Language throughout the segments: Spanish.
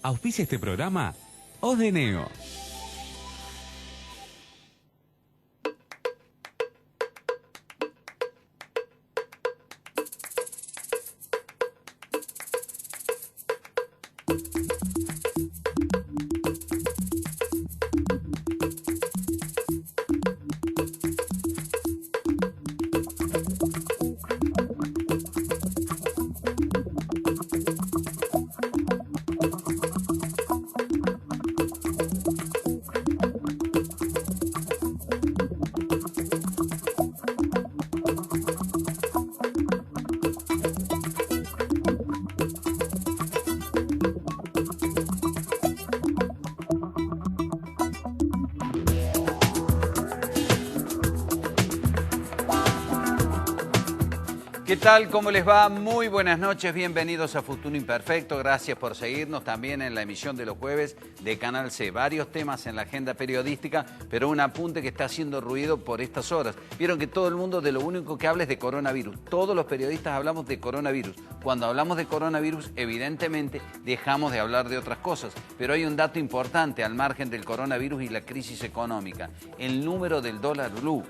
Auspicia este programa Odeneo. ¿Qué tal? ¿Cómo les va? Muy buenas noches, bienvenidos a Futuro Imperfecto. Gracias por seguirnos también en la emisión de los jueves de Canal C. Varios temas en la agenda periodística, pero un apunte que está haciendo ruido por estas horas. Vieron que todo el mundo de lo único que habla es de coronavirus. Todos los periodistas hablamos de coronavirus. Cuando hablamos de coronavirus, evidentemente dejamos de hablar de otras cosas. Pero hay un dato importante al margen del coronavirus y la crisis económica. El número del dólar blue.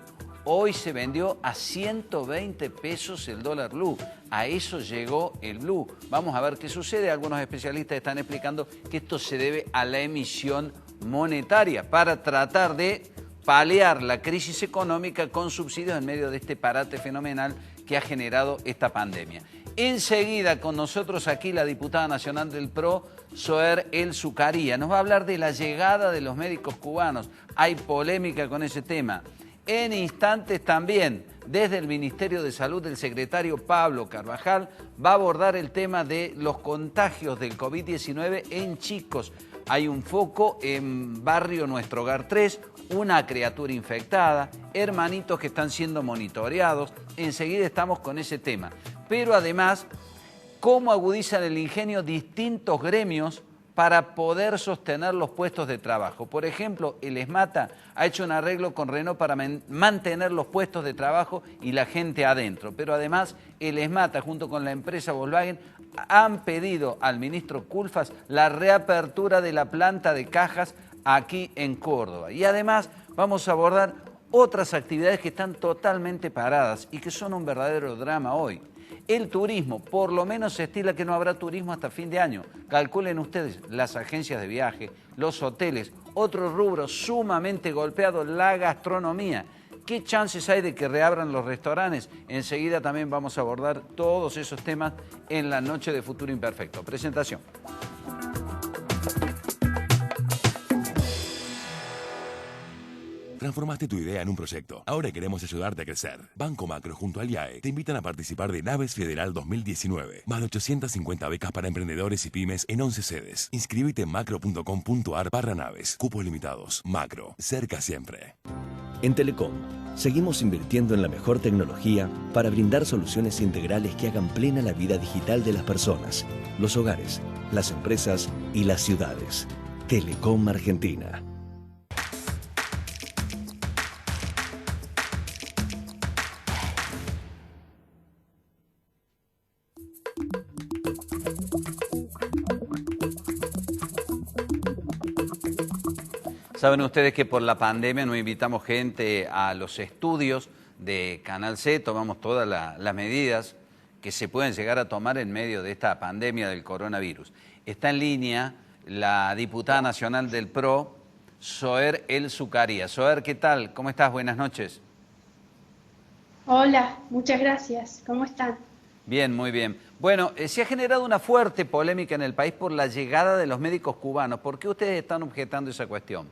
Hoy se vendió a 120 pesos el dólar blue. A eso llegó el blue. Vamos a ver qué sucede. Algunos especialistas están explicando que esto se debe a la emisión monetaria para tratar de paliar la crisis económica con subsidios en medio de este parate fenomenal que ha generado esta pandemia. Enseguida con nosotros aquí la diputada nacional del PRO, Zoër El Zucaría. Nos va a hablar de la llegada de los médicos cubanos. Hay polémica con ese tema. En instantes también, desde el Ministerio de Salud, el secretario Pablo Carvajal va a abordar el tema de los contagios del COVID-19 en chicos. Hay un foco en Barrio Nuestro Hogar 3, una criatura infectada, hermanitos que están siendo monitoreados. Enseguida estamos con ese tema. Pero además, cómo agudizan el ingenio distintos gremios para poder sostener los puestos de trabajo. Por ejemplo, el ESMATA ha hecho un arreglo con Renault para mantener los puestos de trabajo y la gente adentro. Pero además, el ESMATA, junto con la empresa Volkswagen, han pedido al ministro Culfas la reapertura de la planta de cajas aquí en Córdoba. Y además, vamos a abordar otras actividades que están totalmente paradas y que son un verdadero drama hoy. El turismo, por lo menos se estila que no habrá turismo hasta fin de año. Calculen ustedes, las agencias de viaje, los hoteles, otro rubro sumamente golpeado, la gastronomía. ¿Qué chances hay de que reabran los restaurantes? Enseguida también vamos a abordar todos esos temas en la noche de Futuro Imperfecto. Presentación. Transformaste tu idea en un proyecto. Ahora queremos ayudarte a crecer. Banco Macro junto al IAE te invitan a participar de Naves Federal 2019. Más de 850 becas para emprendedores y pymes en 11 sedes. Inscríbete en macro.com.ar/naves. Cupos limitados. Macro. Cerca siempre. En Telecom, seguimos invirtiendo en la mejor tecnología para brindar soluciones integrales que hagan plena la vida digital de las personas, los hogares, las empresas y las ciudades. Telecom Argentina. Saben ustedes que por la pandemia no invitamos gente a los estudios de Canal C, tomamos todas las medidas que se pueden llegar a tomar en medio de esta pandemia del coronavirus. Está en línea la diputada nacional del PRO, Zoër El Zucaría. Zoër, ¿qué tal? ¿Cómo estás? Buenas noches. Hola, muchas gracias. ¿Cómo están? Bien, muy bien. Bueno, se ha generado una fuerte polémica en el país por la llegada de los médicos cubanos. ¿Por qué ustedes están objetando esa cuestión?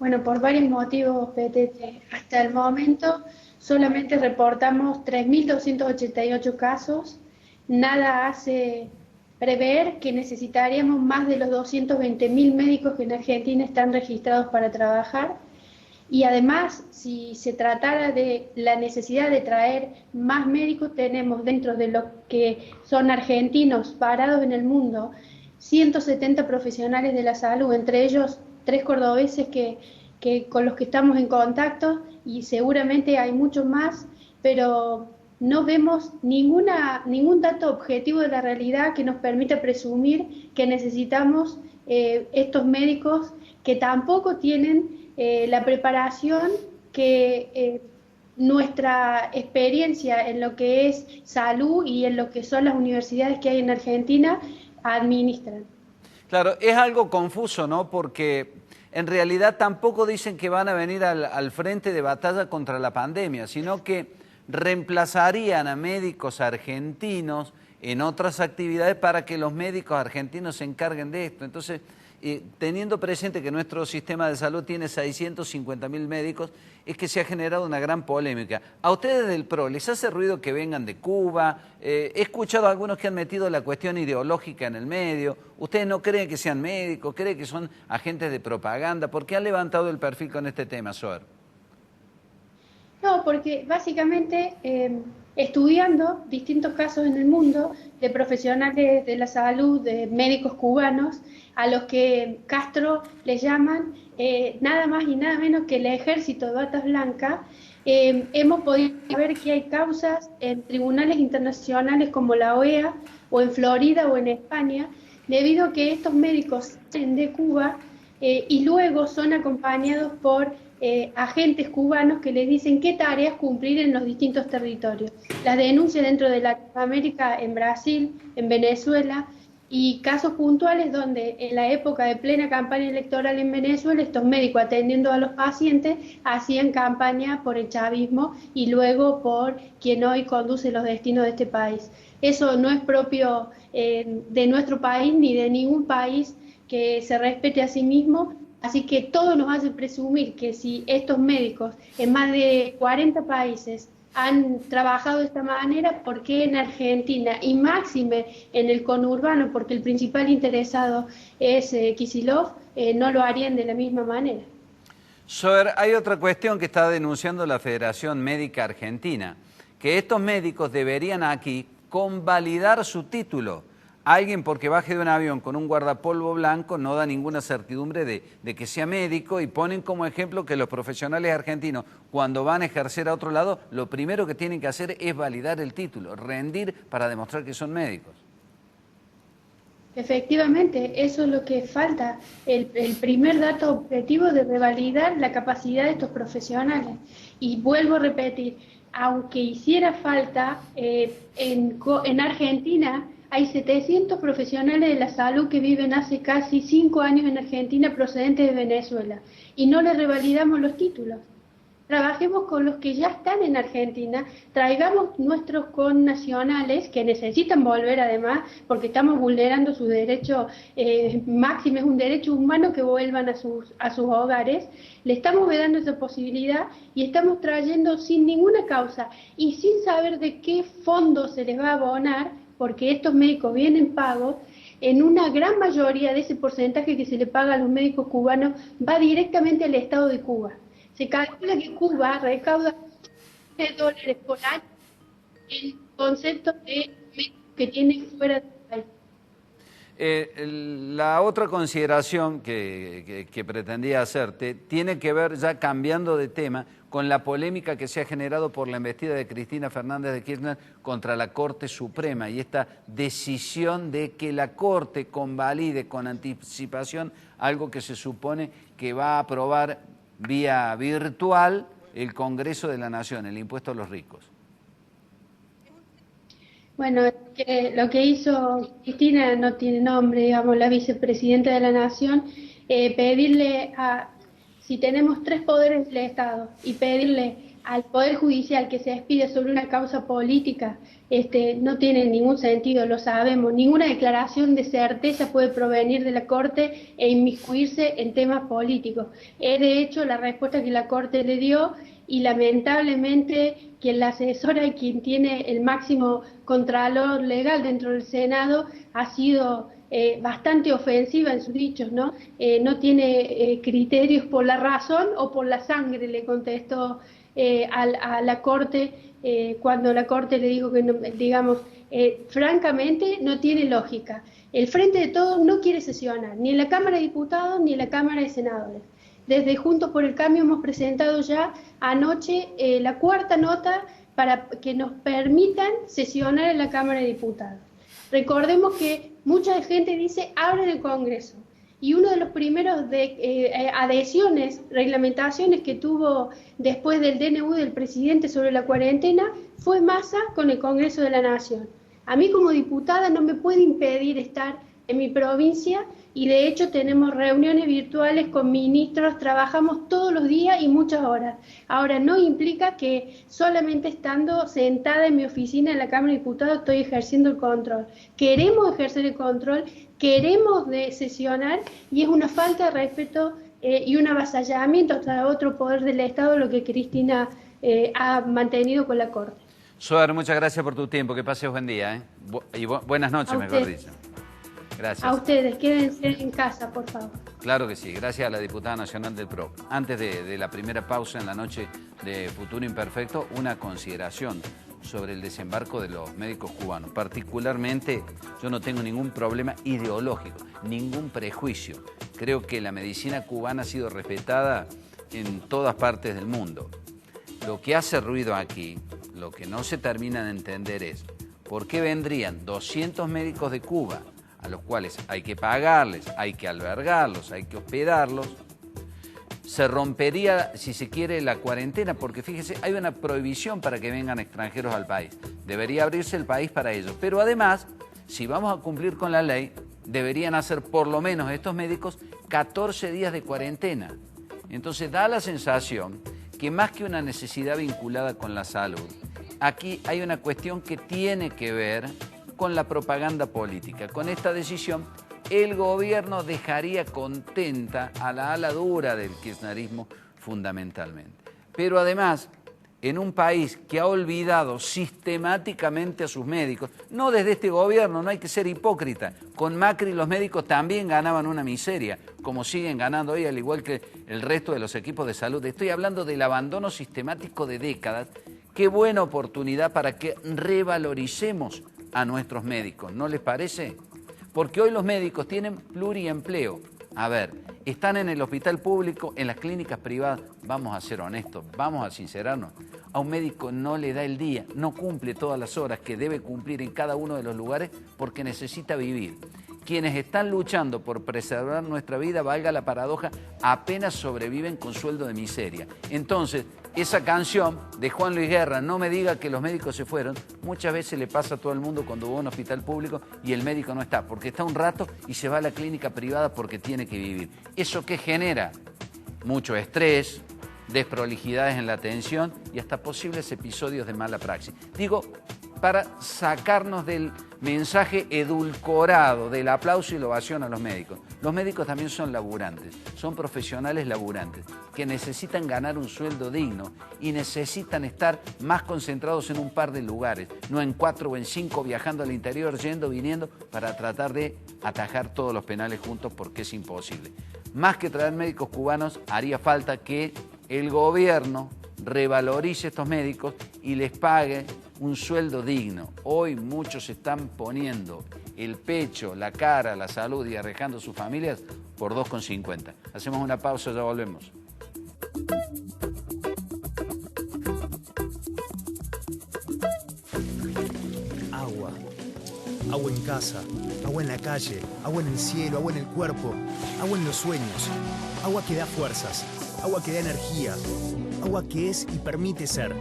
Bueno, por varios motivos, Petete. Hasta el momento solamente reportamos 3.288 casos. Nada hace prever que necesitaríamos más de los 220.000 médicos que en Argentina están registrados para trabajar. Y además, si se tratara de la necesidad de traer más médicos, tenemos dentro de los que son argentinos parados en el mundo, 170 profesionales de la salud, entre ellos 3 cordobeses que con los que estamos en contacto, y seguramente hay muchos más, pero no vemos ningún dato objetivo de la realidad que nos permita presumir que necesitamos estos médicos que tampoco tienen la preparación que nuestra experiencia en lo que es salud y en lo que son las universidades que hay en Argentina administran. Claro, es algo confuso, ¿no? Porque en realidad tampoco dicen que van a venir al frente de batalla contra la pandemia, sino que reemplazarían a médicos argentinos en otras actividades para que los médicos argentinos se encarguen de esto. Entonces, teniendo presente que nuestro sistema de salud tiene 650.000 médicos, es que se ha generado una gran polémica. ¿A ustedes del PRO les hace ruido que vengan de Cuba? He escuchado a algunos que han metido la cuestión ideológica en el medio. ¿Ustedes no creen que sean médicos? ¿Creen que son agentes de propaganda? ¿Por qué han levantado el perfil con este tema, Soer? No, porque básicamente estudiando distintos casos en el mundo de profesionales de la salud, de médicos cubanos, a los que Castro les llaman nada más y nada menos que el ejército de batas blancas, hemos podido ver que hay causas en tribunales internacionales como la OEA o en Florida o en España, debido a que estos médicos salen de Cuba y luego son acompañados por agentes cubanos que les dicen qué tareas cumplir en los distintos territorios. Las denuncias dentro de Latinoamérica, en Brasil, en Venezuela, y casos puntuales donde en la época de plena campaña electoral en Venezuela, estos médicos atendiendo a los pacientes hacían campaña por el chavismo y luego por quien hoy conduce los destinos de este país. Eso no es propio de nuestro país ni de ningún país que se respete a sí mismo. Así que todo nos hace presumir que si estos médicos en más de 40 países han trabajado de esta manera, ¿por qué en Argentina y máxime en el conurbano, porque el principal interesado es Kicillof, no lo harían de la misma manera? Soer, hay otra cuestión que está denunciando la Federación Médica Argentina, que estos médicos deberían aquí convalidar su título. Alguien porque baje de un avión con un guardapolvo blanco no da ninguna certidumbre de que sea médico, y ponen como ejemplo que los profesionales argentinos cuando van a ejercer a otro lado, lo primero que tienen que hacer es validar el título, rendir para demostrar que son médicos. Efectivamente, eso es lo que falta, el primer dato objetivo de revalidar la capacidad de estos profesionales. Y vuelvo a repetir, aunque hiciera falta, en Argentina hay 700 profesionales de la salud que viven hace casi 5 años en Argentina procedentes de Venezuela y no les revalidamos los títulos. Trabajemos con los que ya están en Argentina, traigamos nuestros connacionales que necesitan volver además porque estamos vulnerando sus derechos máximos, es un derecho humano que vuelvan a sus hogares. Le estamos dando esa posibilidad y estamos trayendo sin ninguna causa y sin saber de qué fondo se les va a abonar, porque estos médicos vienen pagos. En una gran mayoría de ese porcentaje que se le paga a los médicos cubanos va directamente al Estado de Cuba. Se calcula que Cuba recauda $1 por año en concepto de médicos que tienen fuera del país. La otra consideración que pretendía hacerte tiene que ver, ya cambiando de tema, con la polémica que se ha generado por la embestida de Cristina Fernández de Kirchner contra la Corte Suprema y esta decisión de que la Corte convalide con anticipación algo que se supone que va a aprobar vía virtual el Congreso de la Nación, el impuesto a los ricos. Bueno, lo que hizo Cristina no tiene nombre, digamos, la vicepresidenta de la Nación, pedirle si tenemos 3 poderes del Estado y pedirle al Poder Judicial que se despide sobre una causa política, no tiene ningún sentido, lo sabemos. Ninguna declaración de certeza puede provenir de la Corte e inmiscuirse en temas políticos. Es de hecho la respuesta que la Corte le dio y lamentablemente quien la asesora y quien tiene el máximo contralor legal dentro del Senado ha sido bastante ofensiva en sus dichos, ¿no? No tiene criterios por la razón o por la sangre, le contestó a la Corte cuando la Corte le dijo que, no, digamos, francamente no tiene lógica. El Frente de Todos no quiere sesionar, ni en la Cámara de Diputados ni en la Cámara de Senadores. Desde Juntos por el Cambio hemos presentado ya anoche la 4ª nota para que nos permitan sesionar en la Cámara de Diputados. Recordemos que mucha gente dice, abren el Congreso. Y uno de los primeros adhesiones, reglamentaciones que tuvo después del DNU del presidente sobre la cuarentena fue Massa con el Congreso de la Nación. A mí como diputada no me puede impedir estar en mi provincia y de hecho tenemos reuniones virtuales con ministros, trabajamos todos los días y muchas horas. Ahora, no implica que solamente estando sentada en mi oficina en la Cámara de Diputados estoy ejerciendo el control. Queremos ejercer el control, queremos sesionar y es una falta de respeto y un avasallamiento hasta otro poder del Estado lo que Cristina ha mantenido con la Corte. Soar, muchas gracias por tu tiempo, que pases buen día, y buenas noches, mejor dicho. Gracias. A ustedes, quédense en casa, por favor. Claro que sí, gracias a la diputada nacional del PRO. Antes de la primera pausa en la noche de Futuro Imperfecto, una consideración sobre el desembarco de los médicos cubanos. Particularmente, yo no tengo ningún problema ideológico, ningún prejuicio. Creo que la medicina cubana ha sido respetada en todas partes del mundo. Lo que hace ruido aquí, lo que no se termina de entender es por qué vendrían 200 médicos de Cuba, a los cuales hay que pagarles, hay que albergarlos, hay que hospedarlos. Se rompería, si se quiere, la cuarentena, porque fíjese, hay una prohibición para que vengan extranjeros al país. Debería abrirse el país para ellos. Pero además, si vamos a cumplir con la ley, deberían hacer por lo menos estos médicos 14 días de cuarentena. Entonces da la sensación que más que una necesidad vinculada con la salud, aquí hay una cuestión que tiene que ver con la propaganda política. Con esta decisión, el gobierno dejaría contenta a la ala dura del kirchnerismo fundamentalmente. Pero además, en un país que ha olvidado sistemáticamente a sus médicos, no desde este gobierno, no hay que ser hipócrita, con Macri los médicos también ganaban una miseria, como siguen ganando hoy, al igual que el resto de los equipos de salud. Estoy hablando del abandono sistemático de décadas. Qué buena oportunidad para que revaloricemos a nuestros médicos, ¿no les parece? Porque hoy los médicos tienen pluriempleo. A ver, están en el hospital público, en las clínicas privadas. Vamos a ser honestos, vamos a sincerarnos. A un médico no le da el día, no cumple todas las horas que debe cumplir en cada uno de los lugares porque necesita vivir. Quienes están luchando por preservar nuestra vida, valga la paradoja, apenas sobreviven con sueldo de miseria. Entonces, esa canción de Juan Luis Guerra, no me diga que los médicos se fueron, muchas veces le pasa a todo el mundo cuando va a un hospital público y el médico no está, porque está un rato y se va a la clínica privada porque tiene que vivir. ¿Eso qué genera? Mucho estrés, desprolijidades en la atención y hasta posibles episodios de mala praxis. Digo, para sacarnos del mensaje edulcorado del aplauso y la ovación a los médicos. Los médicos también son laburantes, son profesionales laburantes, que necesitan ganar un sueldo digno y necesitan estar más concentrados en un par de lugares, no en 4 o en 5 viajando al interior, yendo, viniendo, para tratar de atajar todos los penales juntos porque es imposible. Más que traer médicos cubanos, haría falta que el gobierno revalorice a estos médicos y les pague un sueldo digno. Hoy muchos están poniendo el pecho, la cara, la salud y arriesgando sus familias por 2,50. Hacemos una pausa, ya volvemos. Agua. Agua en casa, agua en la calle, agua en el cielo, agua en el cuerpo, agua en los sueños. Agua que da fuerzas, agua que da energía, agua que es y permite ser.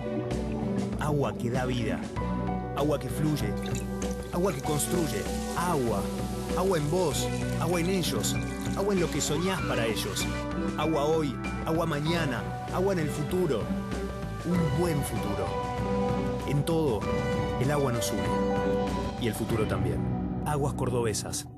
Agua que da vida, agua que fluye, agua que construye, agua. Agua en vos, agua en ellos, agua en lo que soñás para ellos. Agua hoy, agua mañana, agua en el futuro. Un buen futuro. En todo, el agua nos une. Y el futuro también. Aguas Cordobesas.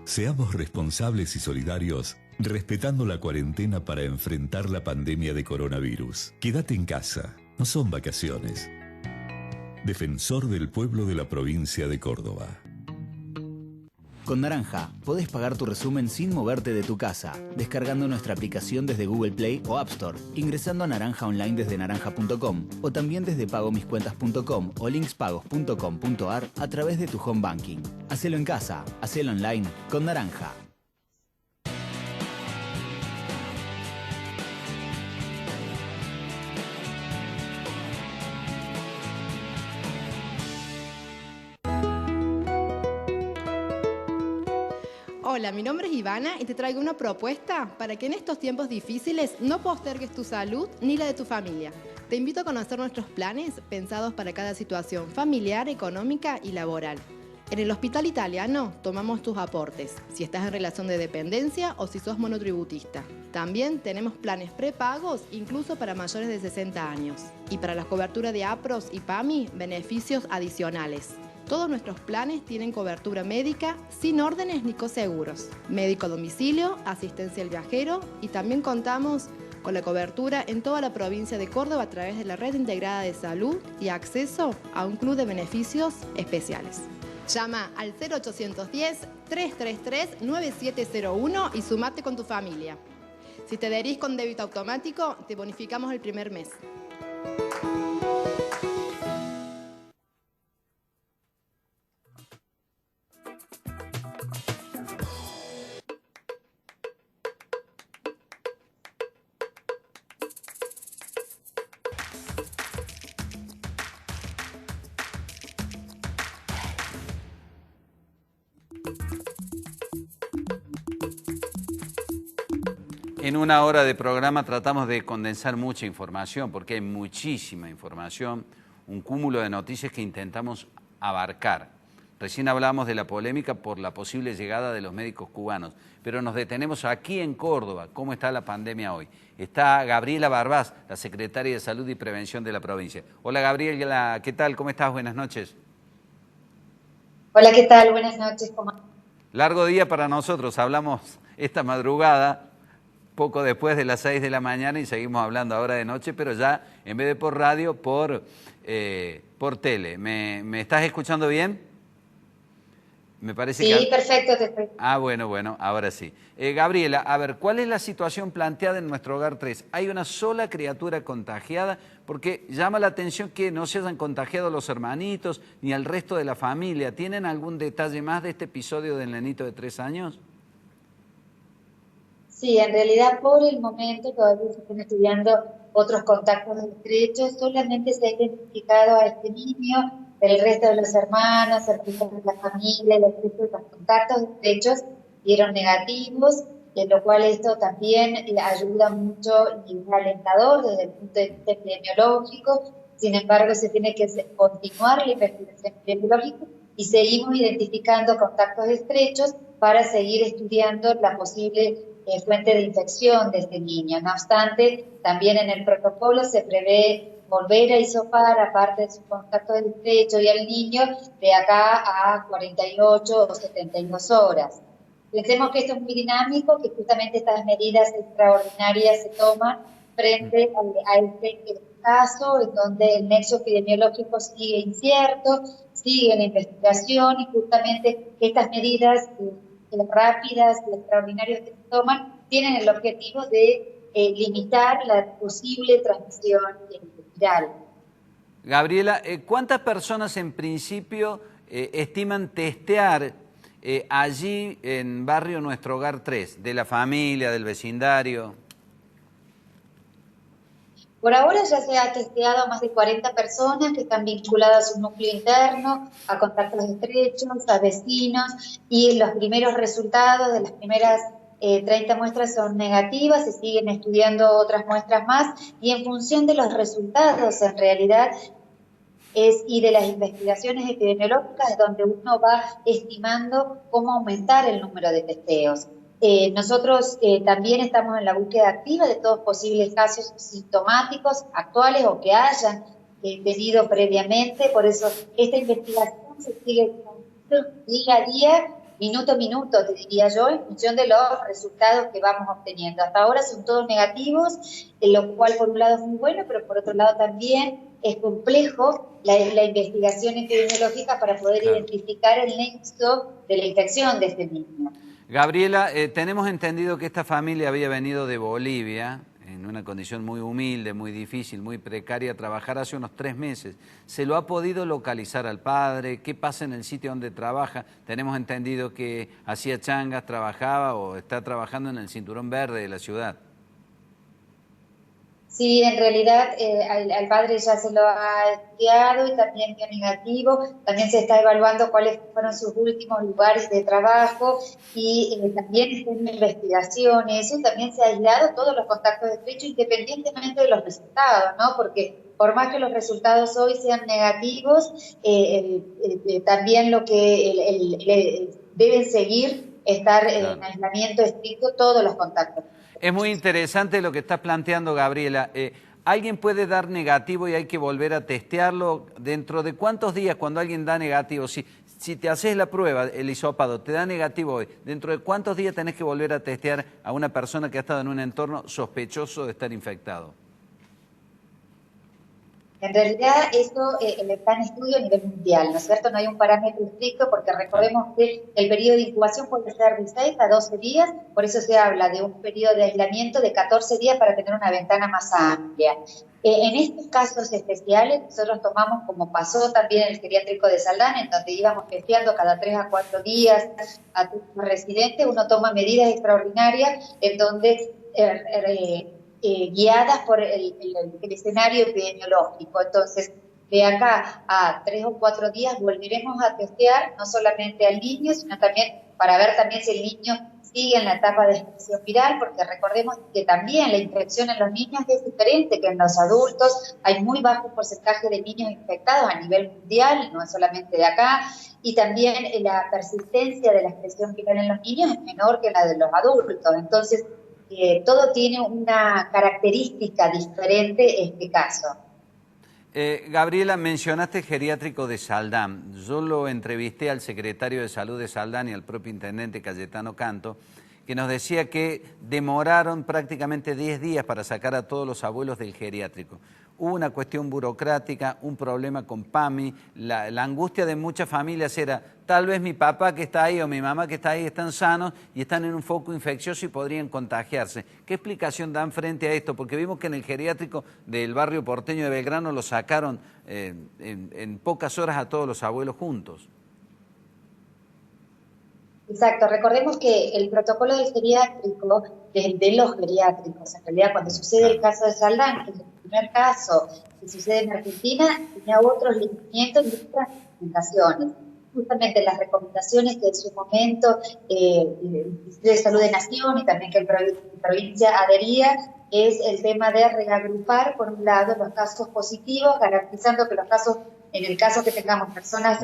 Seamos responsables y solidarios, respetando la cuarentena para enfrentar la pandemia de coronavirus. Quédate en casa, no son vacaciones. Defensor del pueblo de la provincia de Córdoba. Con Naranja podés pagar tu resumen sin moverte de tu casa, descargando nuestra aplicación desde Google Play o App Store, ingresando a Naranja Online desde naranja.com o también desde pagomiscuentas.com o linkspagos.com.ar a través de tu home banking. Hacelo en casa, hacelo online con Naranja. Hola, mi nombre es Ivana y te traigo una propuesta para que en estos tiempos difíciles no postergues tu salud ni la de tu familia. Te invito a conocer nuestros planes pensados para cada situación familiar, económica y laboral. En el Hospital Italiano tomamos tus aportes, si estás en relación de dependencia o si sos monotributista. También tenemos planes prepagos, incluso para mayores de 60 años. Y para la cobertura de APROS y PAMI, beneficios adicionales. Todos nuestros planes tienen cobertura médica sin órdenes ni coseguros. Médico a domicilio, asistencia al viajero y también contamos con la cobertura en toda la provincia de Córdoba a través de la Red Integrada de Salud y acceso a un club de beneficios especiales. Llama al 0810-333-9701 y sumate con tu familia. Si te adherís con débito automático, te bonificamos el primer mes. En una hora de programa tratamos de condensar mucha información, porque hay muchísima información, un cúmulo de noticias que intentamos abarcar. Recién hablamos de la polémica por la posible llegada de los médicos cubanos, pero nos detenemos aquí en Córdoba. ¿Cómo está la pandemia hoy? Está Gabriela Barbás, la secretaria de Salud y Prevención de la provincia. Hola Gabriela, ¿qué tal? ¿Cómo estás? Buenas noches. Hola, ¿qué tal? Buenas noches. Largo día para nosotros, hablamos esta madrugada, poco después de las 6 de la mañana y seguimos hablando ahora de noche, pero ya en vez de por radio, por tele. ¿Me estás escuchando bien? Me parece sí, que... perfecto. Te estoy... bueno, ahora sí. Gabriela, a ver, ¿cuál es la situación planteada en nuestro hogar 3? ¿Hay una sola criatura contagiada? Porque llama la atención que no se hayan contagiado los hermanitos ni al resto de la familia. ¿Tienen algún detalle más de este episodio del nenito de 3 años? Sí, en realidad por el momento todavía se están estudiando otros contactos estrechos, solamente se ha identificado a este niño, el resto de los hermanos, el resto de la familia, el resto de los contactos estrechos dieron negativos, de lo cual esto también ayuda mucho y es alentador desde el punto de vista epidemiológico. Sin embargo, se tiene que continuar la investigación epidemiológica y seguimos identificando contactos estrechos para seguir estudiando la posible fuente de infección de este niño. No obstante, también en el protocolo se prevé volver a hisopar, aparte de su contacto estrecho y al niño, de acá a 48 o 72 horas. Pensemos que esto es muy dinámico, que justamente estas medidas extraordinarias se toman frente a este caso en donde el nexo epidemiológico sigue incierto, sigue la investigación y justamente estas medidas rápidas y extraordinarias que se toman tienen el objetivo de limitar la posible transmisión viral. Gabriela, ¿cuántas personas en principio estiman testear allí en Barrio Nuestro Hogar 3, de la familia, del vecindario? Por ahora ya se ha testeado a más de 40 personas que están vinculadas a un núcleo interno, a contactos estrechos, a vecinos, y los primeros resultados de las primeras 30 muestras son negativas, se siguen estudiando otras muestras más, y en función de los resultados, en realidad, y de las investigaciones epidemiológicas es donde uno va estimando cómo aumentar el número de testeos. Nosotros también estamos en la búsqueda activa de todos posibles casos sintomáticos actuales o que hayan tenido previamente, por eso esta investigación se sigue día a día, minuto a minuto, te diría yo, en función de los resultados que vamos obteniendo. Hasta ahora son todos negativos, lo cual por un lado es muy bueno, pero por otro lado también es complejo la investigación epidemiológica para poder identificar el nexo de la infección de este niño. Gabriela, tenemos entendido que esta familia había venido de Bolivia en una condición muy humilde, muy difícil, muy precaria, a trabajar hace unos 3 meses. ¿Se lo ha podido localizar al padre? ¿Qué pasa en el sitio donde trabaja? Tenemos entendido que hacía changas, trabajaba o está trabajando en el Cinturón Verde de la ciudad. Sí, en realidad al padre ya se lo ha estudiado y también dio negativo. También se está evaluando cuáles fueron sus últimos lugares de trabajo y también está en investigación eso, y también se ha aislado todos los contactos estrechos independientemente de los resultados, ¿no? Porque por más que los resultados hoy sean negativos, también lo que deben seguir estar en aislamiento estricto todos los contactos. Es muy interesante lo que estás planteando, Gabriela. ¿Alguien puede dar negativo y hay que volver a testearlo? ¿Dentro de cuántos días cuando alguien da negativo? Si te haces la prueba, el hisopado, te da negativo hoy, ¿dentro de cuántos días tenés que volver a testear a una persona que ha estado en un entorno sospechoso de estar infectado? En realidad eso está en estudio a nivel mundial, ¿no es cierto? No hay un parámetro estricto porque recordemos que el periodo de incubación puede ser de 6 a 12 días, por eso se habla de un periodo de aislamiento de 14 días para tener una ventana más amplia. En estos casos especiales nosotros tomamos, como pasó también en el geriátrico de Saldán, en donde íbamos testeando cada 3 a 4 días a todos los residentes, uno toma medidas extraordinarias en donde guiadas por el escenario epidemiológico. Entonces, de acá a 3 o 4 días volveremos a testear no solamente al niño, sino también para ver también si el niño sigue en la etapa de expresión viral, porque recordemos que también la infección en los niños es diferente que en los adultos. Hay muy bajo porcentaje de niños infectados a nivel mundial, no es solamente de acá, y también la persistencia de la expresión viral en los niños es menor que la de los adultos. Entonces, todo tiene una característica diferente en este caso. Gabriela, mencionaste el geriátrico de Saldán. Yo lo entrevisté al secretario de Salud de Saldán y al propio intendente Cayetano Canto, que nos decía que demoraron prácticamente 10 días para sacar a todos los abuelos del geriátrico. Hubo una cuestión burocrática, un problema con PAMI, la angustia de muchas familias era, tal vez mi papá que está ahí o mi mamá que está ahí están sanos y están en un foco infeccioso y podrían contagiarse. ¿Qué explicación dan frente a esto? Porque vimos que en el geriátrico del barrio porteño de Belgrano lo sacaron en pocas horas a todos los abuelos juntos. Exacto, recordemos que el protocolo del geriátrico, de los geriátricos, en realidad cuando sucede el caso de Saldán, que es el primer caso que sucede en Argentina, tenía otros lineamientos y otras recomendaciones. Justamente las recomendaciones que en su momento el Ministerio de Salud de Nación y también que el provincia adhería, es el tema de reagrupar, por un lado, los casos positivos, garantizando que los casos, en el caso que tengamos personas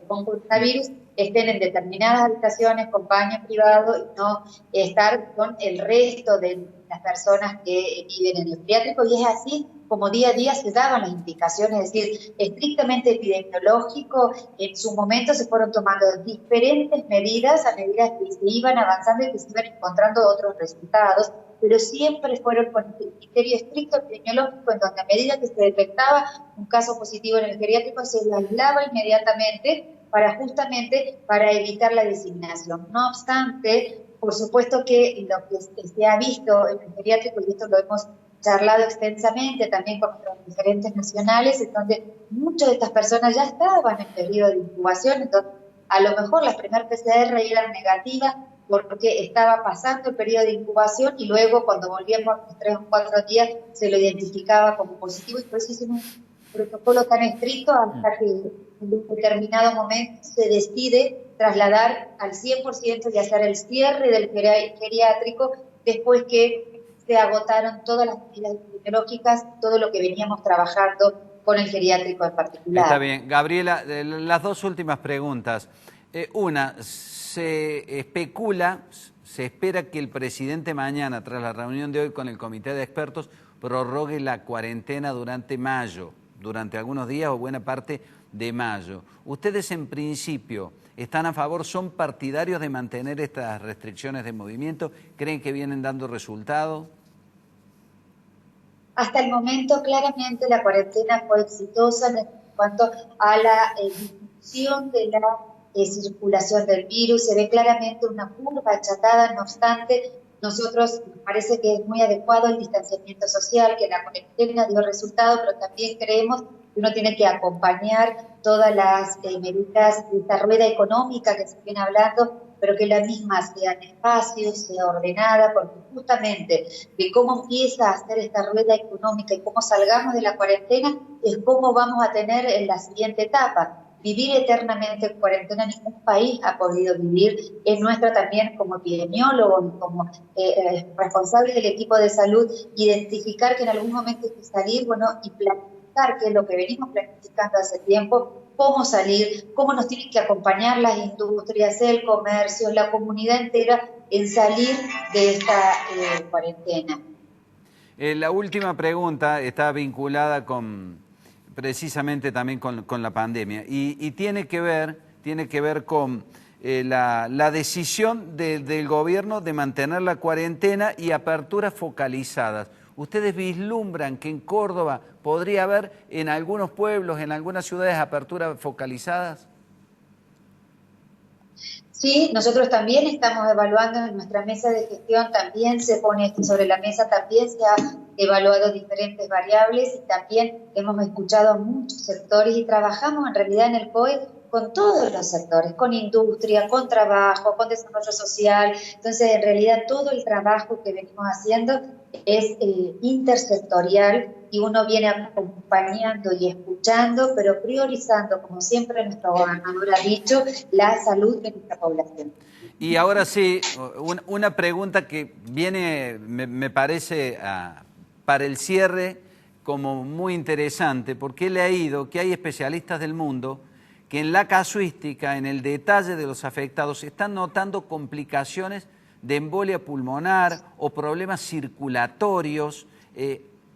con coronavirus, estén en determinadas habitaciones con baño privado y no estar con el resto de las personas que viven en el geriátrico. Y es así como día a día se daban las indicaciones, es decir, estrictamente epidemiológico. En su momento se fueron tomando diferentes medidas a medida que se iban avanzando y que se iban encontrando otros resultados, pero siempre fueron con el criterio estricto epidemiológico, en donde a medida que se detectaba un caso positivo en el geriátrico se lo aislaba inmediatamente para evitar la diseminación. No obstante, por supuesto que lo que se ha visto en el geriátrico, y esto lo hemos charlado extensamente también con los diferentes nacionales, en donde muchas de estas personas ya estaban en periodo de incubación, entonces a lo mejor las primeras PCR eran negativas porque estaba pasando el periodo de incubación y luego cuando volvíamos a los 3 o 4 días se lo identificaba como positivo, y por eso hicimos un protocolo tan estricto hasta que en un determinado momento se decide trasladar al 100% y hacer el cierre del geriátrico después que se agotaron todas las medidas epidemiológicas, todo lo que veníamos trabajando con el geriátrico en particular. Está bien. Gabriela, las dos últimas preguntas. Una, se especula, se espera que el presidente mañana, tras la reunión de hoy con el comité de expertos, prorrogue la cuarentena durante mayo, durante algunos días o buena parte de mayo. ¿Ustedes en principio están a favor, son partidarios de mantener estas restricciones de movimiento? ¿Creen que vienen dando resultados? Hasta el momento, claramente, la cuarentena fue exitosa en cuanto a la disminución de la circulación del virus. Se ve claramente una curva achatada, no obstante, nosotros nos parece que es muy adecuado el distanciamiento social, que la cuarentena dio resultado, pero también creemos que uno tiene que acompañar todas las medidas de esta rueda económica que se viene hablando pero que la misma sea en espacio, sea ordenada, porque justamente de cómo empieza a hacer esta rueda económica y cómo salgamos de la cuarentena es cómo vamos a tener en la siguiente etapa. Vivir eternamente en cuarentena ningún país ha podido vivir. Es nuestra también como epidemiólogo y como responsable del equipo de salud identificar que en algún momento hay que salir, y planificar, que es lo que venimos planificando hace tiempo, cómo salir, cómo nos tienen que acompañar las industrias, el comercio, la comunidad entera en salir de esta cuarentena. La última pregunta está vinculada precisamente también con la pandemia y tiene que ver con la decisión del gobierno de mantener la cuarentena y aperturas focalizadas. ¿Ustedes vislumbran que en Córdoba podría haber en algunos pueblos, en algunas ciudades, aperturas focalizadas? Sí, nosotros también estamos evaluando en nuestra mesa de gestión, también se pone esto sobre la mesa, también se ha evaluado diferentes variables y también hemos escuchado a muchos sectores y trabajamos en realidad en el COE con todos los sectores, con industria, con trabajo, con desarrollo social. Entonces, en realidad, todo el trabajo que venimos haciendo es intersectorial y uno viene acompañando y escuchando, pero priorizando, como siempre nuestro gobernador ha dicho, la salud de nuestra población. Y ahora sí, una pregunta que viene, me parece, para el cierre como muy interesante, porque he leído que hay especialistas del mundo que en la casuística, en el detalle de los afectados, están notando complicaciones de embolia pulmonar o problemas circulatorios.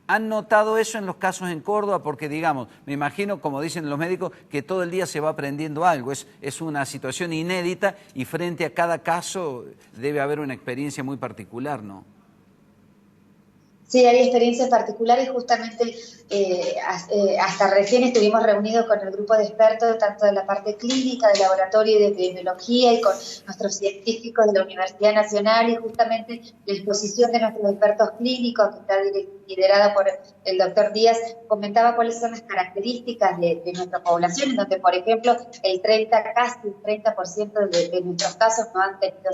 ¿Han notado eso en los casos en Córdoba? Porque, digamos, me imagino, como dicen los médicos, que todo el día se va aprendiendo algo. Es una situación inédita y frente a cada caso debe haber una experiencia muy particular, ¿no? Sí, hay experiencias particulares, justamente hasta recién estuvimos reunidos con el grupo de expertos, tanto de la parte clínica, de laboratorio y de epidemiología, y con nuestros científicos de la Universidad Nacional, y justamente la exposición de nuestros expertos clínicos, que está liderada por el doctor Díaz, comentaba cuáles son las características de nuestra población, en donde, por ejemplo, casi el 30% de nuestros casos no han tenido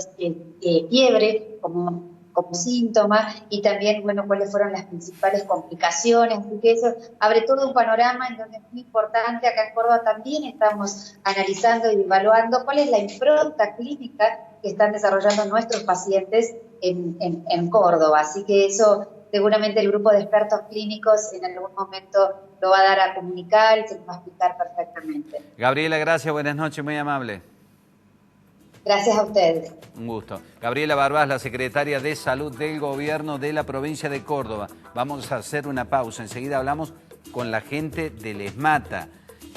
fiebre como síntoma, y también, cuáles fueron las principales complicaciones. Así que eso abre todo un panorama en donde es muy importante. Acá en Córdoba también estamos analizando y evaluando cuál es la impronta clínica que están desarrollando nuestros pacientes en Córdoba. Así que eso seguramente el grupo de expertos clínicos en algún momento lo va a dar a comunicar y se lo va a explicar perfectamente. Gabriela, gracias, buenas noches, muy amable. Gracias a ustedes. Un gusto. Gabriela Barbás, la secretaria de Salud del Gobierno de la provincia de Córdoba. Vamos a hacer una pausa. Enseguida hablamos con la gente del ESMATA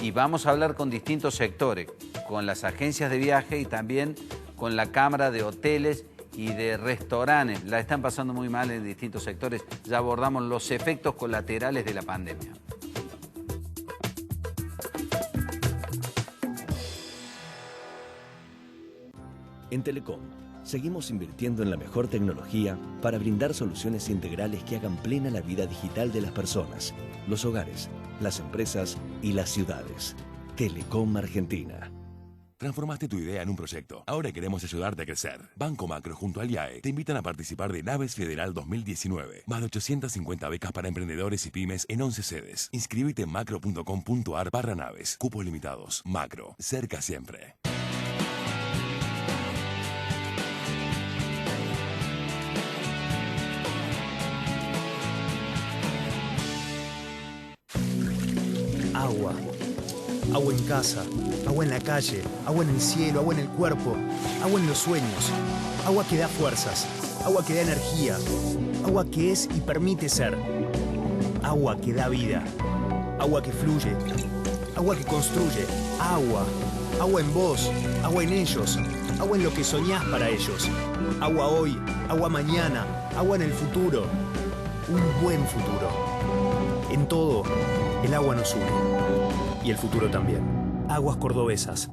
y vamos a hablar con distintos sectores, con las agencias de viaje y también con la Cámara de Hoteles y de Restaurantes. La están pasando muy mal en distintos sectores. Ya abordamos los efectos colaterales de la pandemia. En Telecom, seguimos invirtiendo en la mejor tecnología para brindar soluciones integrales que hagan plena la vida digital de las personas, los hogares, las empresas y las ciudades. Telecom Argentina. Transformaste tu idea en un proyecto. Ahora queremos ayudarte a crecer. Banco Macro junto al IAE te invitan a participar de Naves Federal 2019. Más de 850 becas para emprendedores y pymes en 11 sedes. Inscríbete en macro.com.ar/naves. Cupos limitados. Macro. Cerca siempre. Agua. Agua en casa, agua en la calle, agua en el cielo, agua en el cuerpo, agua en los sueños, agua que da fuerzas, agua que da energía, agua que es y permite ser, agua que da vida, agua que fluye, agua que construye, agua en vos, agua en ellos, agua en lo que soñás para ellos, agua hoy, agua mañana, agua en el futuro, un buen futuro. En todo, el agua nos une. Y el futuro también. Aguas Cordobesas.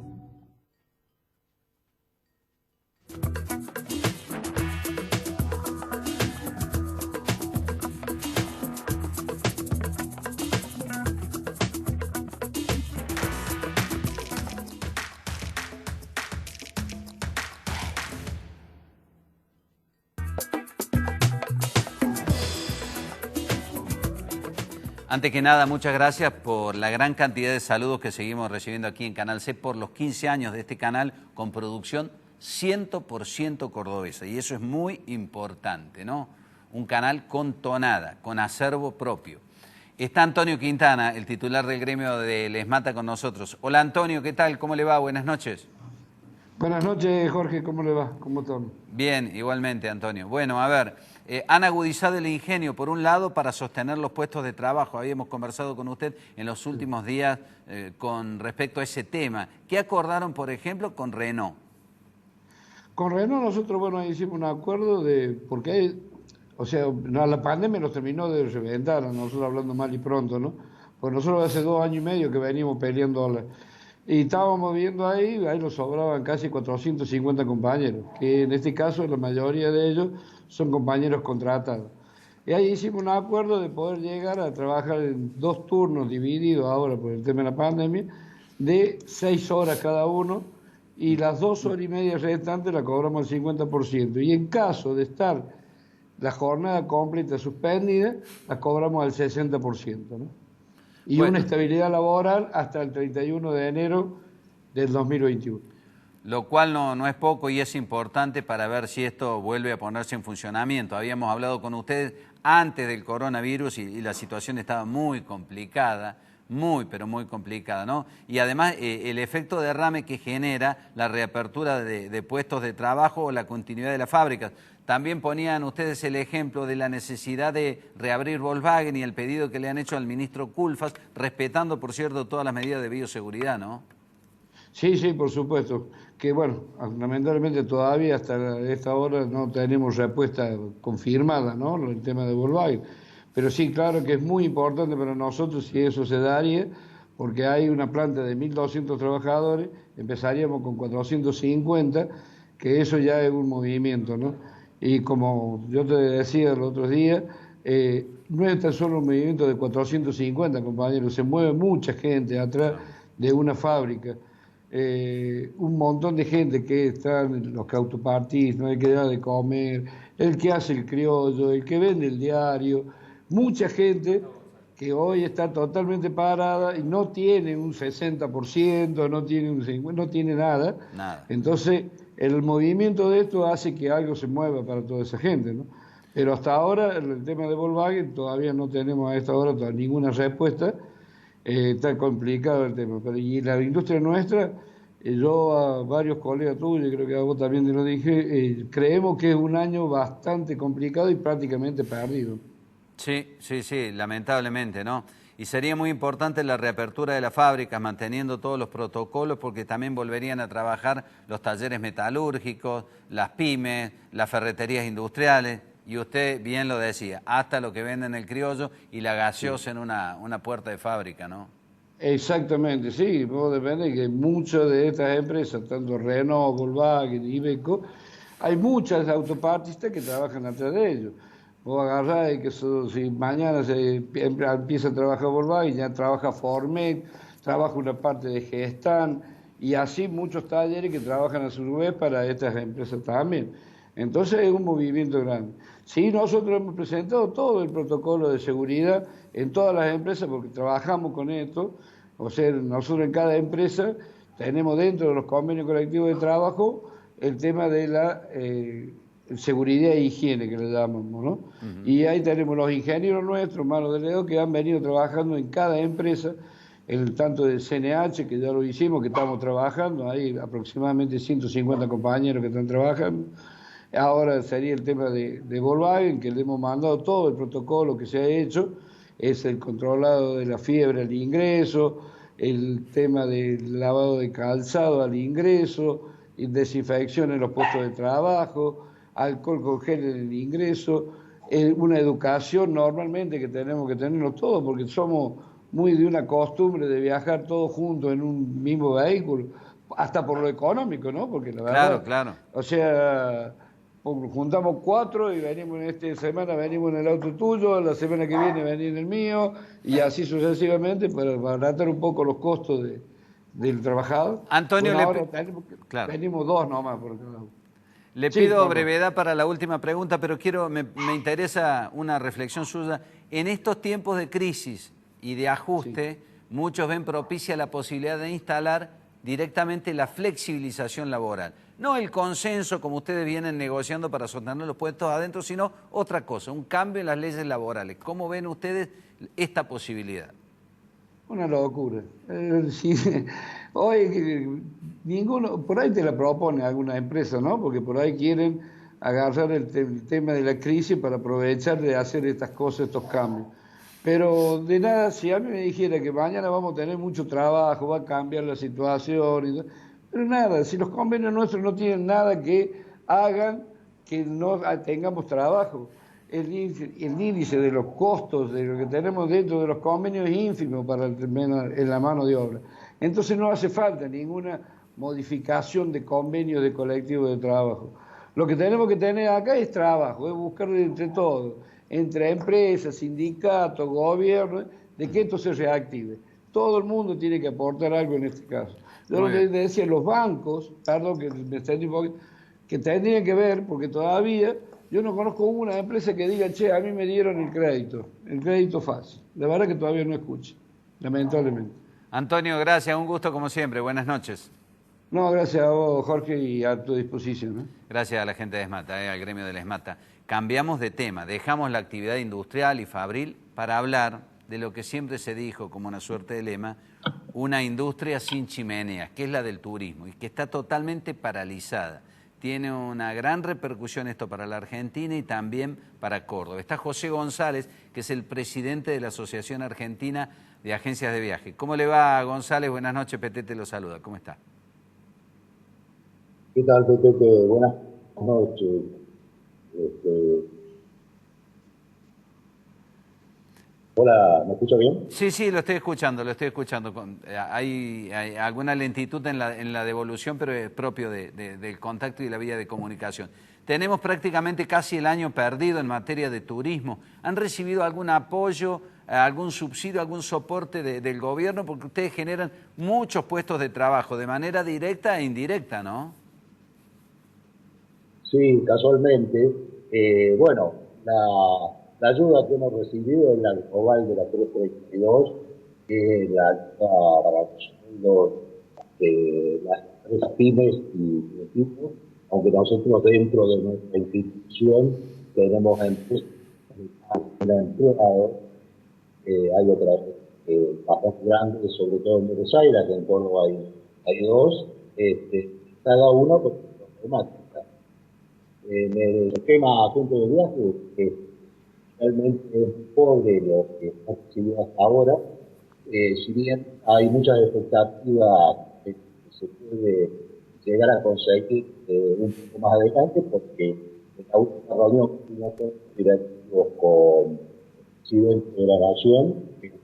Antes que nada, muchas gracias por la gran cantidad de saludos que seguimos recibiendo aquí en Canal C por los 15 años de este canal con producción 100% cordobesa. Y eso es muy importante, ¿no? Un canal con tonada, con acervo propio. Está Antonio Quintana, el titular del gremio de Les Mata, con nosotros. Hola Antonio, ¿qué tal? ¿Cómo le va? Buenas noches. Buenas noches, Jorge, ¿cómo le va? ¿Cómo están? Bien, igualmente, Antonio. Bueno, a ver, han agudizado el ingenio, por un lado, para sostener los puestos de trabajo. Habíamos conversado con usted en los últimos días con respecto a ese tema. ¿Qué acordaron, por ejemplo, con Renault? Con Renault nosotros, bueno, hicimos un acuerdo porque hay, o sea, la pandemia nos terminó de reventar, nosotros hablando mal y pronto, ¿no? Pues nosotros hace 2 años y medio que venimos peleando y estábamos viendo ahí nos sobraban casi 450 compañeros, que en este caso la mayoría de ellos son compañeros contratados. Y ahí hicimos un acuerdo de poder llegar a trabajar en 2 turnos divididos ahora por el tema de la pandemia, de 6 horas cada uno, y las 2 horas y media restantes la cobramos al 50%. Y en caso de estar la jornada completa suspendida, la cobramos al 60%, ¿no? Y bueno, una estabilidad laboral hasta el 31 de enero del 2021. Lo cual no es poco y es importante para ver si esto vuelve a ponerse en funcionamiento. Habíamos hablado con ustedes antes del coronavirus y la situación estaba muy complicada, pero muy complicada, ¿no? Y además el efecto derrame que genera la reapertura de puestos de trabajo o la continuidad de las fábricas. También ponían ustedes el ejemplo de la necesidad de reabrir Volkswagen y el pedido que le han hecho al ministro Culfas, respetando, por cierto, todas las medidas de bioseguridad, ¿no? Sí, por supuesto. Que bueno, lamentablemente todavía hasta esta hora no tenemos respuesta confirmada, ¿no? El tema de Volkswagen. Pero sí, claro que es muy importante para nosotros si eso se daría, porque hay una planta de 1.200 trabajadores, empezaríamos con 450, que eso ya es un movimiento, ¿no? Y como yo te decía el otro día, no es tan solo un movimiento de 450 compañeros, se mueve mucha gente atrás de una fábrica. Un montón de gente que están, los que autopartistas, el que da de comer, el que hace el criollo, el que vende el diario, mucha gente que hoy está totalmente parada y no tiene un 60%, no tiene un 50%, no tiene nada. Entonces, el movimiento de esto hace que algo se mueva para toda esa gente, ¿no? Pero hasta ahora, el tema de Volkswagen, todavía no tenemos a esta hora ninguna respuesta. Está complicado el tema. Y la industria nuestra, yo a varios colegas tuyos, creo que a vos también te lo dije, creemos que es un año bastante complicado y prácticamente perdido. Sí, lamentablemente, ¿no? Y sería muy importante la reapertura de las fábricas, manteniendo todos los protocolos, porque también volverían a trabajar los talleres metalúrgicos, las pymes, las ferreterías industriales, y usted bien lo decía, hasta lo que venden el criollo y la gaseosa en una puerta de fábrica, ¿no? Exactamente, sí, vos depende que muchas de estas empresas, tanto Renault, Volkswagen, Iveco, hay muchas autopartistas que trabajan atrás de ellos. Vos agarrás y que si mañana empieza a trabajar Volkswagen, ya trabaja Formet, trabaja una parte de Gestamp, y así muchos talleres que trabajan a su vez para estas empresas también. Entonces es un movimiento grande. Sí, nosotros hemos presentado todo el protocolo de seguridad en todas las empresas porque trabajamos con esto. O sea, nosotros en cada empresa tenemos dentro de los convenios colectivos de trabajo el tema de la seguridad e higiene, que le llamamos, ¿no? Y ahí tenemos los ingenieros nuestros, manos de dedo, que han venido trabajando en cada empresa, tanto del CNH, que ya lo hicimos, que estamos trabajando, hay aproximadamente 150 compañeros que están trabajando. Ahora sería el tema de Volkswagen, que le hemos mandado todo el protocolo que se ha hecho, es el controlado de la fiebre al ingreso, el tema del lavado de calzado al ingreso, desinfección en los puestos de trabajo, alcohol con gel en el ingreso, una educación normalmente que tenemos que tenerlo todos, porque somos muy de una costumbre de viajar todos juntos en un mismo vehículo, hasta por lo económico, ¿no? Porque la verdad, claro. O sea, juntamos 4 y venimos esta semana venimos en el auto tuyo, la semana que viene venimos en el mío, y así sucesivamente para abaratar un poco los costos del trabajador. Antonio, bueno, venimos 2 nomás por cada uno. Le pido brevedad para la última pregunta, pero me interesa una reflexión suya. En estos tiempos de crisis, y de ajuste, muchos ven propicia la posibilidad de instalar directamente la flexibilización laboral. No el consenso, como ustedes vienen negociando para sostener los puestos adentro, sino otra cosa, un cambio en las leyes laborales. ¿Cómo ven ustedes esta posibilidad? Una locura. Sí, hoy ninguno, por ahí te la propone alguna empresa, ¿no? Porque por ahí quieren agarrar el tema de la crisis para aprovechar de hacer estas cosas, estos cambios. Pero de nada, si a mí me dijera que mañana vamos a tener mucho trabajo, va a cambiar la situación, y todo, pero nada, si los convenios nuestros no tienen nada que hagan que no tengamos trabajo. El índice de los costos de lo que tenemos dentro de los convenios es ínfimo para en la mano de obra. Entonces no hace falta ninguna modificación de convenios de colectivos de trabajo. Lo que tenemos que tener acá es trabajo, es buscar entre todos, entre empresas, sindicatos, gobierno, de que esto se reactive. Todo el mundo tiene que aportar algo en este caso. Yo lo que decía, los bancos, perdón que me extendí un poquito, que tendrían que ver, porque todavía yo no conozco una empresa que diga, che, a mí me dieron el crédito fácil. La verdad que todavía no escucho, lamentablemente. Antonio, gracias, un gusto como siempre, buenas noches. No, gracias a vos, Jorge, y a tu disposición, ¿no? Gracias a la gente de ESMATA, al gremio de ESMATA. Cambiamos de tema, dejamos la actividad industrial y fabril para hablar de lo que siempre se dijo como una suerte de lema, una industria sin chimeneas, que es la del turismo, y que está totalmente paralizada. Tiene una gran repercusión esto para la Argentina y también para Córdoba. Está José González, que es el presidente de la Asociación Argentina de Agencias de Viaje. ¿Cómo le va, González? Buenas noches, Petete lo saluda. ¿Cómo está? ¿Qué tal, Petete? Buenas noches. Hola, ¿me escucha bien? Sí, lo estoy escuchando, Hay alguna lentitud en la devolución, pero es propio del contacto y la vía de comunicación. Tenemos prácticamente casi el año perdido en materia de turismo. ¿Han recibido algún apoyo, algún subsidio, algún soporte del gobierno? Porque ustedes generan muchos puestos de trabajo de manera directa e indirecta, ¿no? Sí, casualmente. Bueno, la ayuda que hemos recibido es la global de la 332, que es la ayuda para los sueldos de las empresas pymes y equipos, aunque nosotros dentro de nuestra institución tenemos empresas empleados, hay otras bastante grandes, sobre todo en Buenos Aires, que en Córdoba hay dos, cada uno con su problemática. En el esquema punto de viaje, realmente es pobre lo que ha recibido hasta ahora, si bien hay muchas expectativas de que se puede llegar a conseguir un poco más adelante, porque en la última reunión que tuvimos directivos con el presidente de la Nación.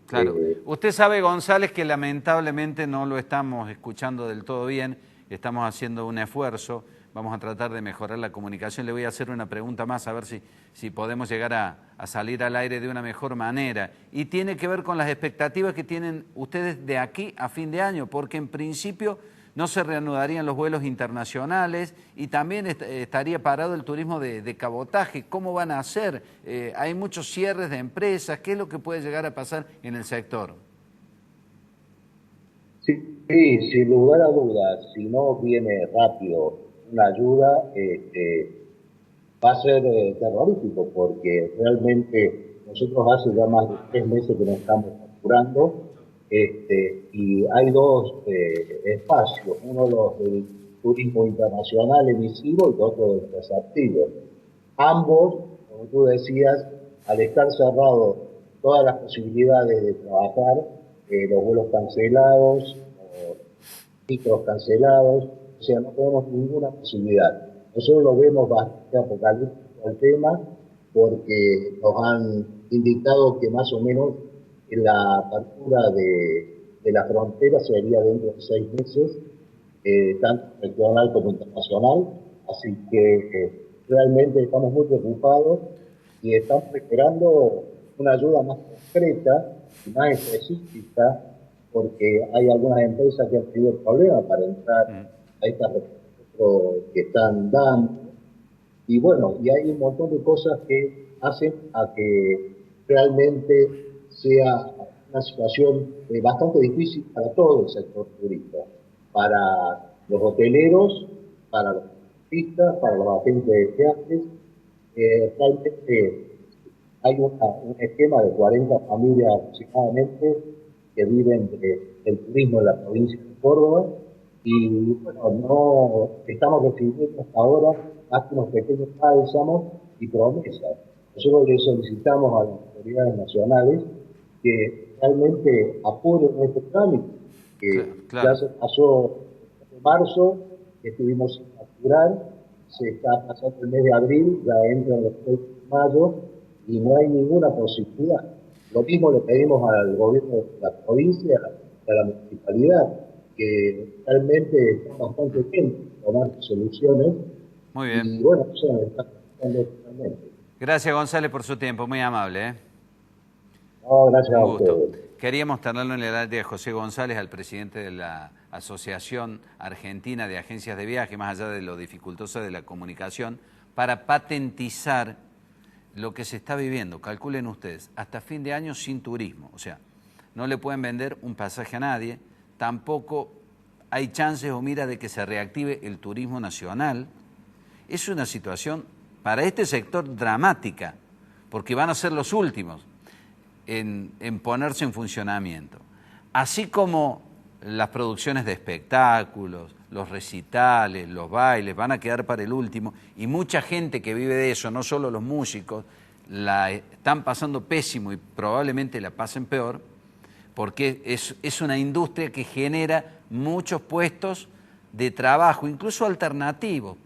Claro. Usted sabe, González, que lamentablemente no lo estamos escuchando del todo bien, estamos haciendo un esfuerzo. Vamos a tratar de mejorar la comunicación. Le voy a hacer una pregunta más, a ver si podemos llegar a salir al aire de una mejor manera. Y tiene que ver con las expectativas que tienen ustedes de aquí a fin de año, porque en principio no se reanudarían los vuelos internacionales y también estaría parado el turismo de cabotaje. ¿Cómo van a hacer? Hay muchos cierres de empresas. ¿Qué es lo que puede llegar a pasar en el sector? Sí, sin lugar a dudas, si no viene rápido una ayuda, va a ser terrorífico, porque realmente nosotros hace ya más de 3 meses que nos estamos facturando, y hay dos espacios, uno los del turismo internacional emisivo y otro del receptivo. Ambos, como tú decías, al estar cerrados todas las posibilidades de trabajar, los vuelos cancelados, micros cancelados, o sea, no tenemos ninguna posibilidad. Nosotros lo vemos bastante apocalíptico al tema, porque nos han indicado que más o menos la apertura de la frontera sería dentro de 6 meses, tanto regional como internacional, así que realmente estamos muy preocupados y estamos esperando una ayuda más concreta y más específica, porque hay algunas empresas que han tenido problemas para entrar a estas recursos que están dando, y bueno, y hay un montón de cosas que hacen a que realmente sea una situación bastante difícil para todo el sector turista, para los hoteleros, para los turistas, para los agentes de viajes. Realmente hay un esquema de 40 familias aproximadamente que viven del turismo en la provincia de Córdoba y bueno, no estamos recibiendo hasta ahora más que unos pequeños bálsamos y promesas. Nosotros le solicitamos a las autoridades nacionales que realmente apoyen este trámite, que ya se pasó en marzo, estuvimos sin facturar, se está pasando el mes de abril, ya entra el mes de mayo y no hay ninguna posibilidad. Lo mismo le pedimos al gobierno de la provincia, a la municipalidad, que realmente están bastante bien tomar soluciones. Muy bien. Y bueno, eso nos está pasando totalmente. Gracias, González, por su tiempo. Muy amable, ¿eh? No, gracias a gusto. ustedes. Queríamos tenerlo en el aire a José González, al presidente de la Asociación Argentina de Agencias de Viaje, más allá de lo dificultoso de la comunicación, para patentizar lo que se está viviendo. Calculen ustedes, hasta fin de año sin turismo. O sea, no le pueden vender un pasaje a nadie, tampoco hay chances o mira de que se reactive el turismo nacional. Es una situación para este sector dramática, porque van a ser los últimos en ponerse en funcionamiento. Así como las producciones de espectáculos, los recitales, los bailes, van a quedar para el último, y mucha gente que vive de eso, no solo los músicos, la están pasando pésimo y probablemente la pasen peor, porque es una industria que genera muchos puestos de trabajo, incluso alternativos,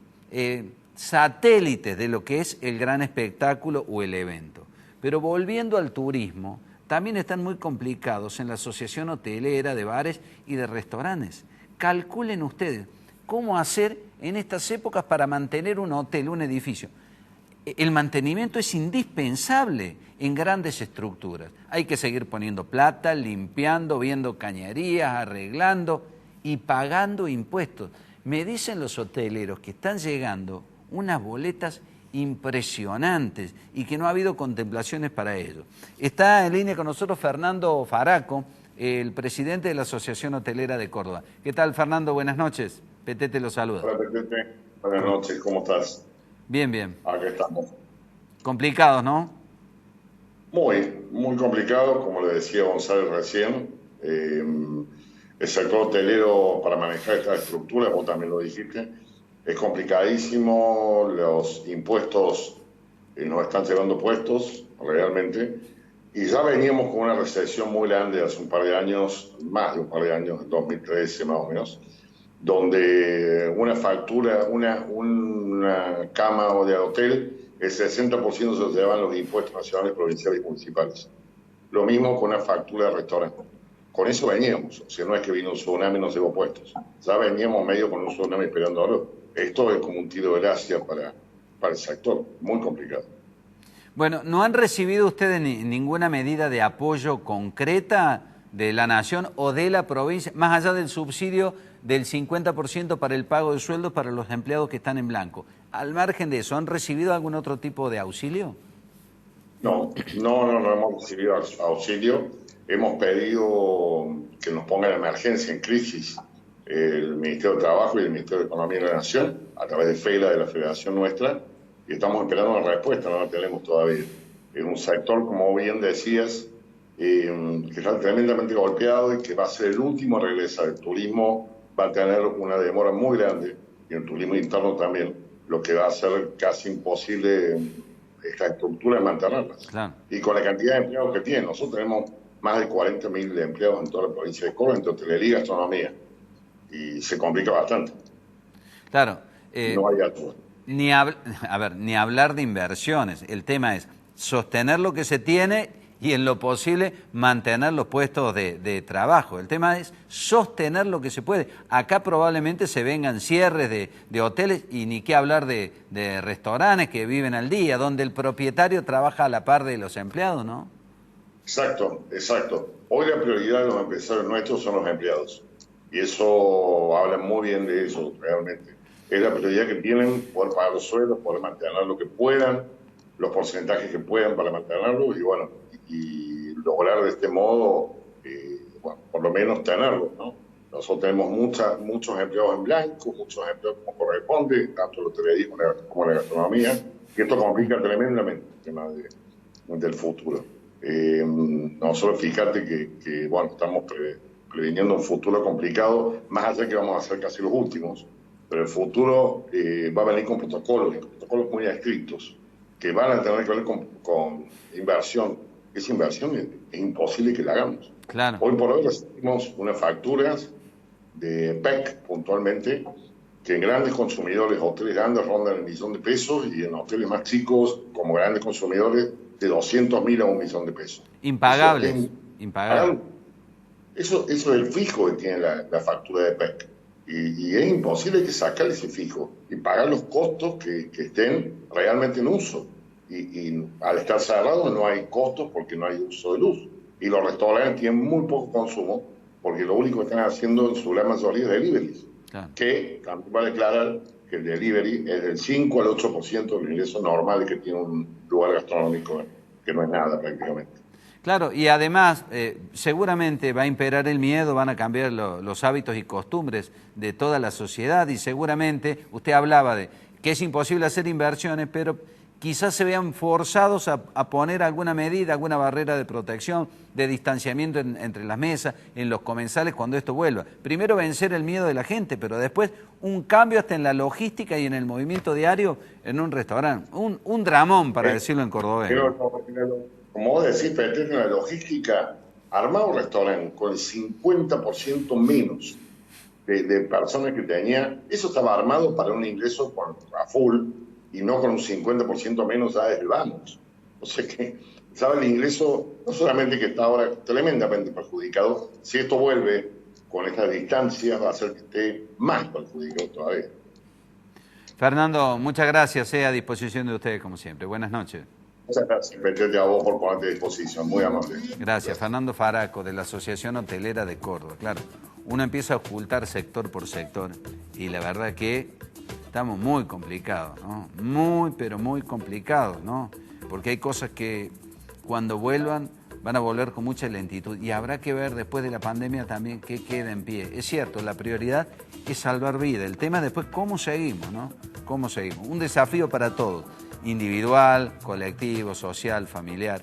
satélites de lo que es el gran espectáculo o el evento. Pero volviendo al turismo, también están muy complicados en la Asociación Hotelera de Bares y de Restaurantes. Calculen ustedes cómo hacer en estas épocas para mantener un hotel, un edificio. El mantenimiento es indispensable en grandes estructuras. Hay que seguir poniendo plata, limpiando, viendo cañerías, arreglando y pagando impuestos. Me dicen los hoteleros que están llegando unas boletas impresionantes y que no ha habido contemplaciones para ello. Está en línea con nosotros Fernando Faraco, el presidente de la Asociación Hotelera de Córdoba. ¿Qué tal, Fernando? Buenas noches. Petete lo saluda. Hola, Petete. Buenas noches. ¿Cómo estás? Bien, bien. Aquí estamos. Complicados, ¿no? Muy complicado, como le decía González recién. El sector hotelero para manejar esta estructura, vos también lo dijiste, es complicadísimo. Los impuestos nos están llevando puestos realmente. Y ya veníamos con una recesión muy grande hace un par de años, más de un par de años, en 2013 más o menos, donde una factura, una cama o de hotel, el 60% se lo llevan los impuestos nacionales, provinciales y municipales. Lo mismo con una factura de restaurante. Con eso veníamos, o sea, no es que vino un tsunami y nos llevó puestos. Ya veníamos medio con un tsunami esperando oro. Esto es como un tiro de gracia para el sector, muy complicado. Bueno, ¿no han recibido ustedes ninguna medida de apoyo concreta de la Nación o de la provincia, más allá del subsidio del 50% para el pago de sueldos para los empleados que están en blanco? Al margen de eso, ¿han recibido algún otro tipo de auxilio? No hemos recibido auxilio. Hemos pedido que nos pongan en emergencia, en crisis, el Ministerio de Trabajo y el Ministerio de Economía de la Nación, a través de FELA, de la Federación nuestra, y estamos esperando una respuesta, no la tenemos todavía. Es un sector, como bien decías, que está tremendamente golpeado y que va a ser el último a regresar. El turismo va a tener una demora muy grande, y el turismo interno también, lo que va a ser casi imposible esta estructura de mantenerlas. Claro. Y con la cantidad de empleados que tiene, nosotros tenemos más de 40.000 empleados en toda la provincia de Córdoba, entre hotelería y gastronomía, y se complica bastante. Claro. No hay algo. Ni hablar de inversiones. El tema es sostener lo que se tiene y en lo posible mantener los puestos de trabajo. El tema es sostener lo que se puede. Acá probablemente se vengan cierres de hoteles y ni qué hablar de restaurantes que viven al día, donde el propietario trabaja a la par de los empleados, ¿no? Exacto. Hoy la prioridad de los empresarios nuestros son los empleados. Y eso habla muy bien de eso, realmente. Es la prioridad que tienen, poder pagar los sueldos, poder mantener lo que puedan, los porcentajes que puedan para mantenerlo y bueno, y lograr de este modo por lo menos tenerlo, ¿no? Nosotros tenemos muchos empleados en blanco, muchos empleados como corresponde, tanto en la hotelería como en la gastronomía, y esto complica tremendamente el tema del futuro. Nosotros fíjate que bueno, estamos previniendo un futuro complicado, más allá que vamos a ser casi los últimos, pero el futuro va a venir con protocolos muy estrictos, que van a tener que ver con inversión. Esa inversión es imposible que la hagamos. Claro. Hoy por hoy recibimos unas facturas de PEC puntualmente, que en grandes consumidores, hoteles grandes rondan el $1.000.000 y en hoteles más chicos, como grandes consumidores, de 200.000 a $1.000.000. Impagables. Impagables. Eso es el fijo que tiene la factura de PEC. Y es imposible que sacar ese fijo y pagar los costos que estén realmente en uso. Y al estar cerrado no hay costos porque no hay uso de luz. Y los restaurantes tienen muy poco consumo porque lo único que están haciendo en su gran mayoría es deliveries. Claro. Que también va a declarar que el delivery es del 5 al 8% de los ingresos normales que tiene un lugar gastronómico, que no es nada prácticamente. Claro, y además seguramente va a imperar el miedo, van a cambiar los hábitos y costumbres de toda la sociedad y seguramente, usted hablaba de que es imposible hacer inversiones, pero quizás se vean forzados a poner alguna medida, alguna barrera de protección, de distanciamiento entre las mesas, en los comensales cuando esto vuelva. Primero vencer el miedo de la gente, pero después un cambio hasta en la logística y en el movimiento diario en un restaurante. Un dramón, para decirlo en cordobés. Como vos decís, Peter, en la logística, armar un restaurante con el 50% menos de personas que tenía, eso estaba armado para un ingreso a full, y no con un 50% menos ya desde vamos. O sea que, ¿sabe? El ingreso no solamente que está ahora tremendamente perjudicado, si esto vuelve con estas distancias va a hacer que esté más perjudicado todavía. Fernando, muchas gracias, a disposición de ustedes como siempre. Buenas noches. Muchas gracias, Petete, a vos por ponerte a disposición, muy amable. Gracias, Fernando Faraco, de la Asociación Hotelera de Córdoba. Claro, uno empieza a ocultar sector por sector y la verdad que estamos muy complicados, ¿no? Muy, pero muy complicados, ¿no? Porque hay cosas que cuando vuelvan van a volver con mucha lentitud y habrá que ver después de la pandemia también qué queda en pie. Es cierto, la prioridad es salvar vida. El tema es después cómo seguimos, ¿no? ¿Cómo seguimos? Un desafío para todos, individual, colectivo, social, familiar.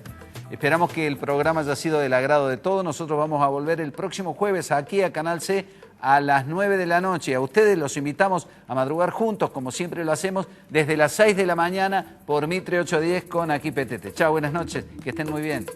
Esperamos que el programa haya sido del agrado de todos. Nosotros vamos a volver el próximo jueves aquí a Canal C a las 9 de la noche. A ustedes los invitamos a madrugar juntos, como siempre lo hacemos, desde las 6 de la mañana por Mitre 810 con Aquí PTT. Chao, buenas noches, que estén muy bien.